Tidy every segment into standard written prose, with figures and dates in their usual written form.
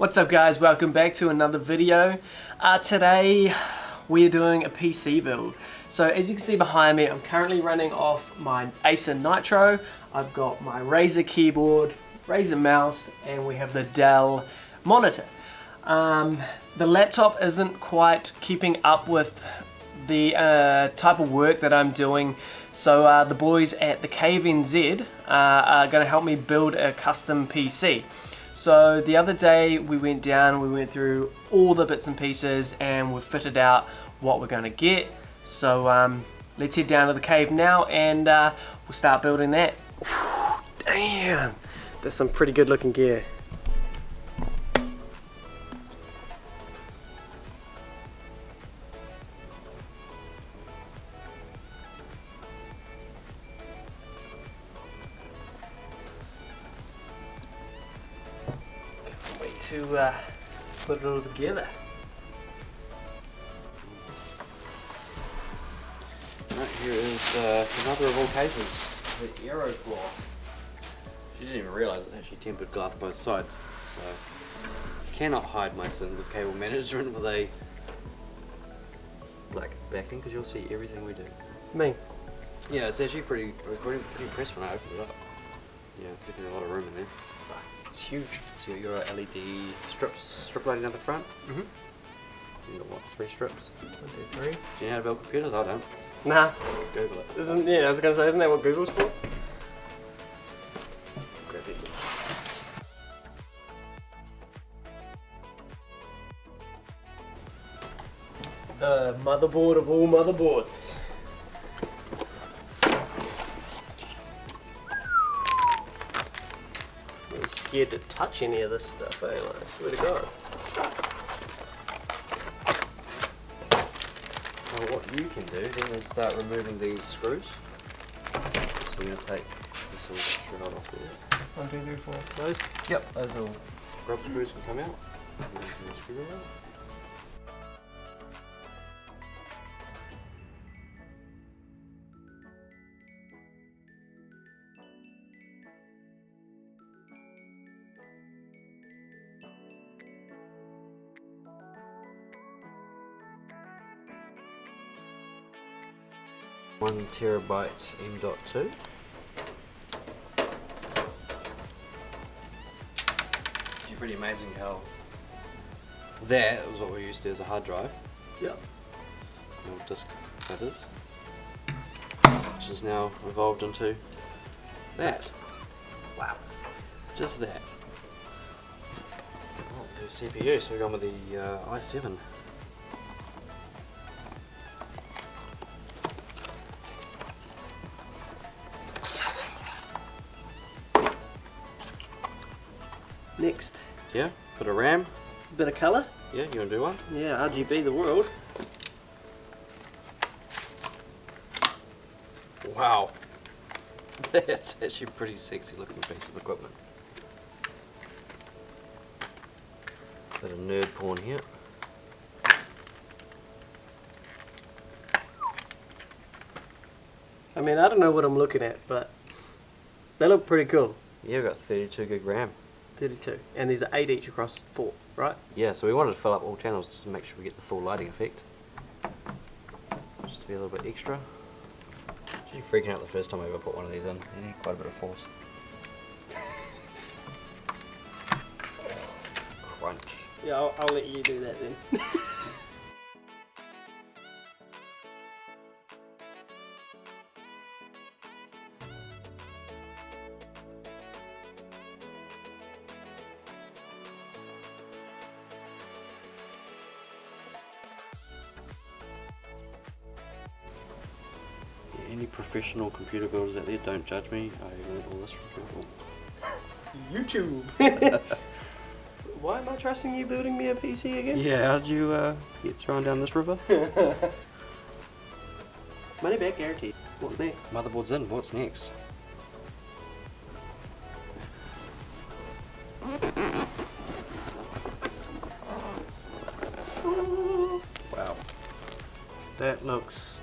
What's up guys, welcome back to another video. Today we're doing a PC build. So as you can see behind me, I'm currently running off my Acer Nitro. I've got my Razer keyboard, Razer mouse, and we have the Dell monitor. The laptop isn't quite keeping up with the type of work that I'm doing, so the boys at the Cave NZ are going to help me build a custom PC. So the other day we went through all the bits and pieces and we've fitted out what we're going to get. So let's head down to the cave now and we'll start building that. Whew, damn, there's some pretty good looking gear. To put it all together. Right, here is another of all cases, the Aero Claw. She didn't even realise it actually tempered glass both sides, so cannot hide my sins of cable management with a black backing because you'll see everything we do. Me? Yeah, it's actually pretty impressed when I opened it up. Yeah, definitely a lot of room in there. It's huge. So you got your LED strip lighting down the front. You got what, 3 strips? 1, 2, 3. Do you know how to build computers? I don't. Nah. Google it. I was going to say, isn't that what Google's for? Grab it. The motherboard of all motherboards. I'm scared to touch any of this stuff, eh? Like, I swear to God. Well, what you can do then is start removing these screws. So we're going to take this little shroud off there. 1, 2, 3, 4. Those? Yep, those little grub screws can come out. And then you can screw it out. One terabyte M.2. It's pretty amazing how that was what we used to as a hard drive. Yep. Little disk that is. Which has now evolved into that. Wow. Just that. Oh, the CPU, so we're going with the i7. Next. Yeah, bit of RAM. Bit of colour. Yeah, you want to do one? Yeah, RGB the world. Wow. That's actually a pretty sexy looking piece of equipment. Bit of nerd porn here. I mean, I don't know what I'm looking at, but they look pretty cool. Yeah, we've got 32 gig RAM. 32. And these are 8 each across 4, right? Yeah, so we wanted to fill up all channels to make sure we get the full lighting effect. Just to be a little bit extra. Actually freaking out the first time I ever put one of these in. You need quite a bit of force. Crunch. Yeah, I'll let you do that then. Any professional computer builders out there, don't judge me. I learned all this from Google. YouTube! Why am I trusting you building me a PC again? Yeah, how'd you get thrown down this river? Money back guaranteed. What's next? Motherboard's in, what's next? Wow. That looks...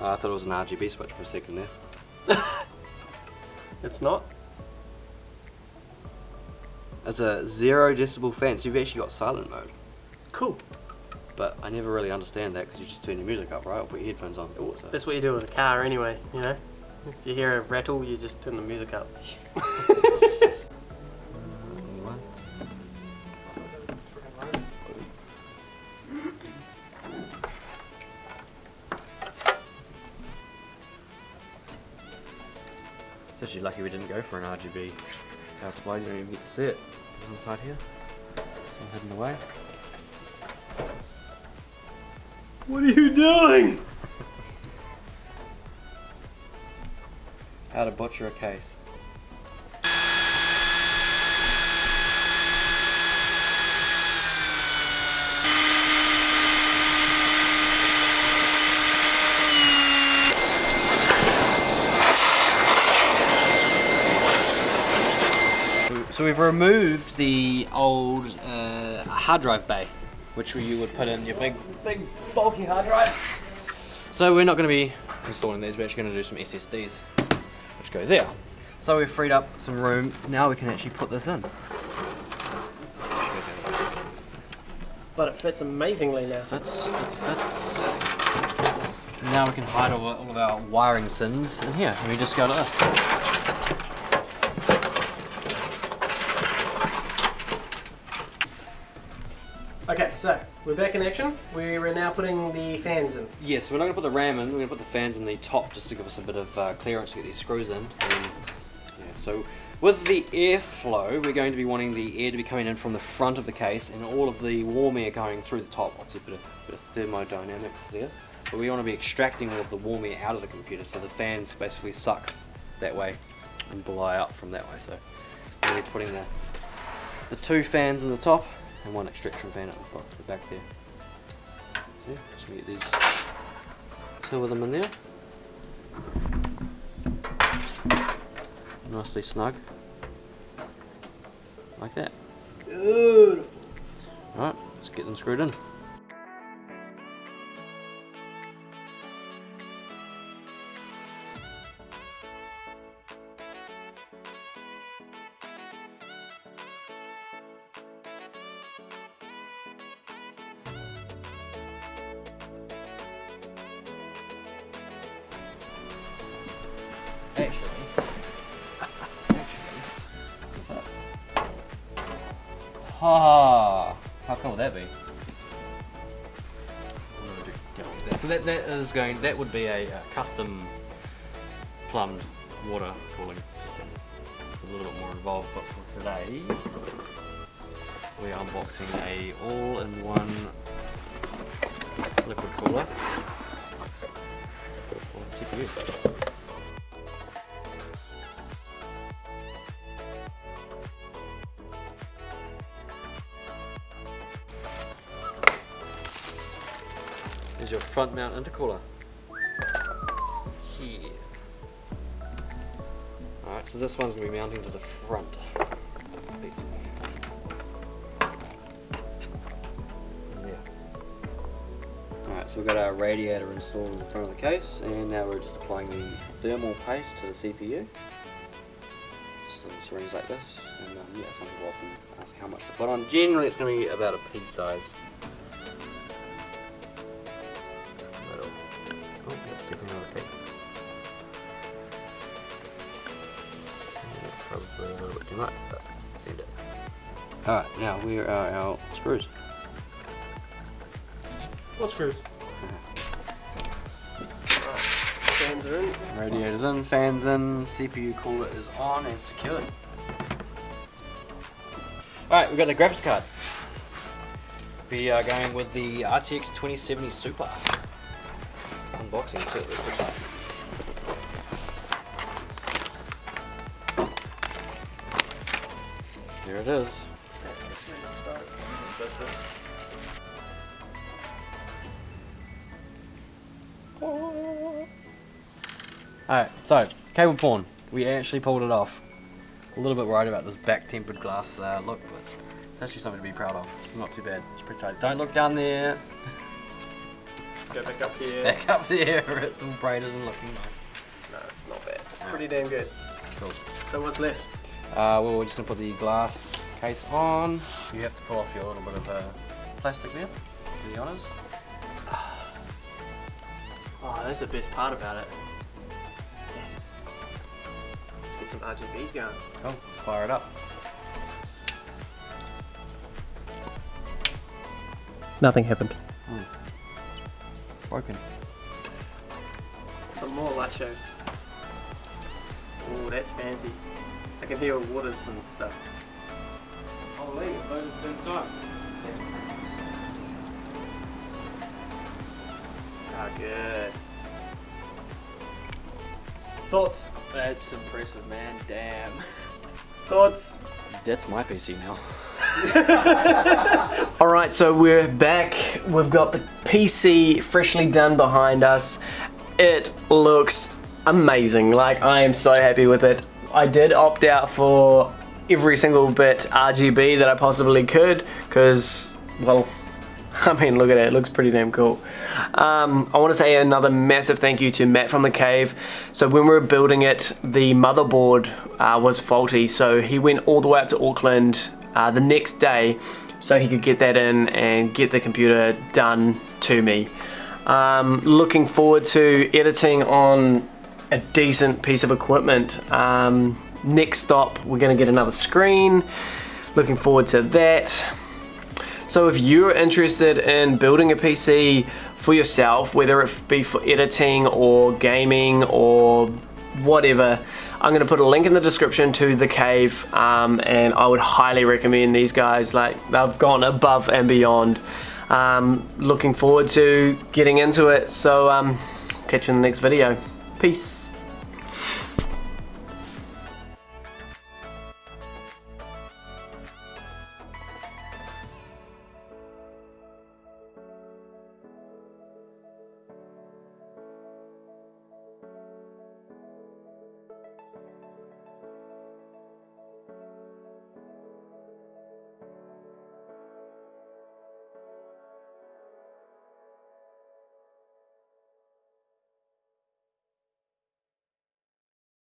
I thought it was an RGB switch for a second there. It's not? It's a 0 decibel fan, so you've actually got silent mode. Cool. But I never really understand that because you just turn your music up, right? Or put your headphones on. So. That's what you do with a car anyway, you know? If you hear a rattle, you just turn the music up. It's actually lucky we didn't go for an RGB power supply. You don't even get to see it. It's inside here. It's all hidden away. What are you doing? How to butcher a case. So we've removed the old hard drive bay, which you would put in your big bulky hard drive. So we're not going to be installing these, we're actually going to do some SSDs, which go there. So we've freed up some room, now we can actually put this in. But it fits amazingly now. It fits. Now we can hide all of our wiring sins in here, and we just go to this. Okay, so we're back in action. We're now putting the fans in. Yes, we're not going to put the RAM in, we're going to put the fans in the top just to give us a bit of clearance to get these screws in. So with the airflow, we're going to be wanting the air to be coming in from the front of the case and all of the warm air going through the top. Obviously a bit of thermodynamics there. But we want to be extracting all of the warm air out of the computer, so the fans basically suck that way and blow out from that way. So we're putting the 2 fans in the top and 1 extraction fan at the back there. Yeah, so we get these 2 of them in there. Nicely snug. Like that. Beautiful. Alright, let's get them screwed in. Actually, how cool would that be? So that would be a custom plumbed water cooling system. It's a little bit more involved, but for today we're unboxing a all-in-one liquid cooler on CPU. Here's your front mount intercooler. Here. Alright, so this one's going to be mounting to the front. Alright, so we've got our radiator installed in the front of the case, and now we're just applying the thermal paste to the CPU. Some syringe like this, and yeah, some people often ask how much to put on. Generally it's going to be about a pea size. That's probably a little bit too much, but send it. Alright, now where are our screws? What screws? Fans are in. Radiator's in, fans in, CPU cooler is on and secured. Alright, we've got the graphics card. We are going with the RTX 2070 Super. Unboxing, see what this looks like. Here it is. Alright, so cable pawn. We actually pulled it off. A little bit worried about this back tempered glass look, but it's actually something to be proud of. It's not too bad. It's pretty tight. Don't look down there. Let's go back up here. Back up there. It's all braided and looking nice. No, it's not bad. Pretty damn good. Cool. So what's left? Well, we're just gonna put the glass case on. You have to pull off your little bit of plastic there, to be honest. Oh, that's the best part about it. Yes. Let's get some RGBs going. Cool, let's fire it up. Nothing happened. Broken. Some more light shows. Oh, that's fancy. I can hear waters and stuff. Holy, it's loaded the first time. Ah, good. Thoughts? That's impressive, man. Damn. Thoughts? That's my PC now. Alright, so we're back. We've got the PC freshly done behind us. It looks amazing. Like, I am so happy with it. I did opt out for every single bit RGB that I possibly could because, well, I mean, look at it. It looks pretty damn cool. I want to say another massive thank you to Matt from the Cave. So when we were building it, the motherboard was faulty, so he went all the way up to Auckland the next day so he could get that in and get the computer done to me. Looking forward to editing on a decent piece of equipment. Next stop, we're going to get another screen. Looking forward to that. So if you're interested in building a PC for yourself, whether it be for editing or gaming or whatever, I'm going to put a link in the description to the Cave, and I would highly recommend these guys. Like, they've gone above and beyond. Looking forward to getting into it, so catch you in the next video. Peace.